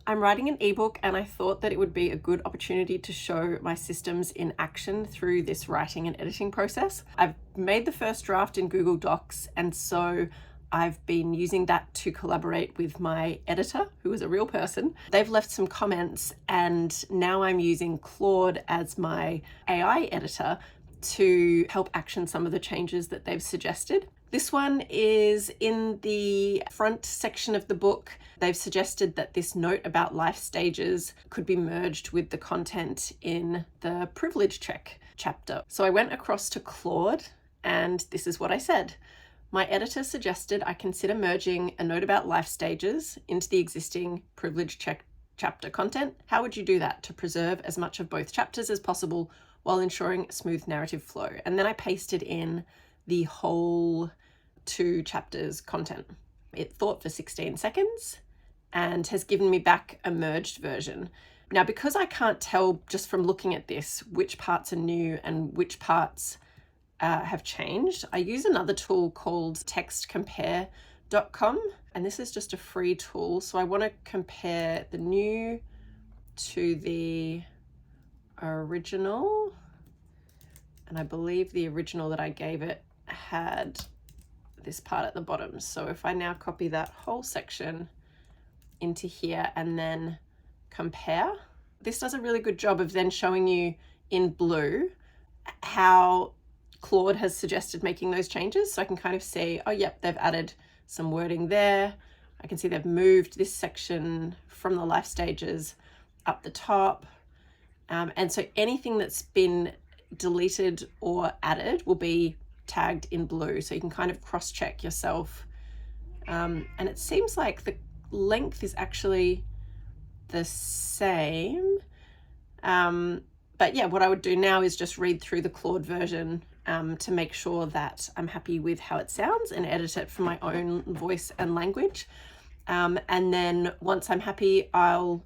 I'm writing an ebook and I thought that it would be a good opportunity to show my systems in action through this writing and editing process. I've made the first draft in Google Docs, and so I've been using that to collaborate with my editor, who is a real person. They've left some comments, and now I'm using Claude as my AI editor to help action some of the changes that they've suggested. This one is in the front section of the book. They've suggested that this note about life stages could be merged with the content in the privilege check chapter. So I went across to Claude, and this is what I said. My editor suggested I consider merging a note about life stages into the existing privilege check chapter content. How would you do that to preserve as much of both chapters as possible while ensuring a smooth narrative flow? And then I pasted in the whole 2 chapters content. It thought for 16 seconds and has given me back a merged version. Now, because I can't tell just from looking at this which parts are new and which parts have changed, I use another tool called textcompare.com, and this is just a free tool. So I want to compare the new to the original, and I believe the original that I gave it had this part at the bottom. So if I now copy that whole section into here and then compare, this does a really good job of then showing you in blue how Claude has suggested making those changes. So I can kind of see, oh yep, they've added some wording there. I can see they've moved this section from the life stages up the top. And so anything that's been deleted or added will be tagged in blue, so you can kind of cross-check yourself. And it seems like the length is actually the same. But yeah, what I would do now is just read through the Claude version to make sure that I'm happy with how it sounds and edit it for my own voice and language. And then once I'm happy, I'll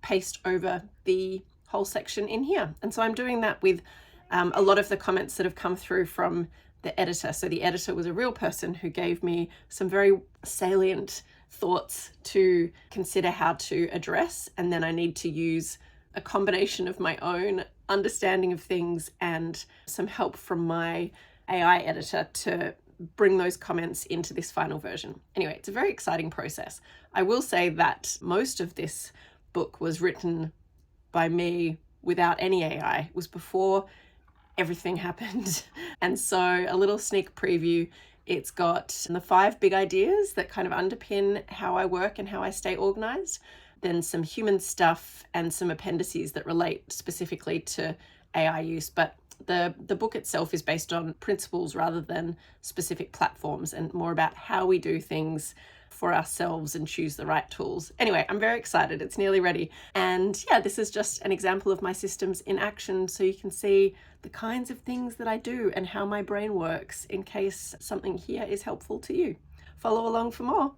paste over the whole section in here. And so I'm doing that with a lot of the comments that have come through from the editor. So the editor was a real person who gave me some very salient thoughts to consider how to address. And then I need to use a combination of my own understanding of things and some help from my AI editor to bring those comments into this final version. Anyway, it's a very exciting process. I will say that most of this book was written by me without any AI. It was before everything happened. And so a little sneak preview, it's got the 5 big ideas that kind of underpin how I work and how I stay organized, then some human stuff and some appendices that relate specifically to AI use. But the book itself is based on principles rather than specific platforms, and more about how we do things for ourselves and choose the right tools. Anyway, I'm very excited. It's nearly ready. And yeah, this is just an example of my systems in action, so you can see the kinds of things that I do and how my brain works in case something here is helpful to you. Follow along for more.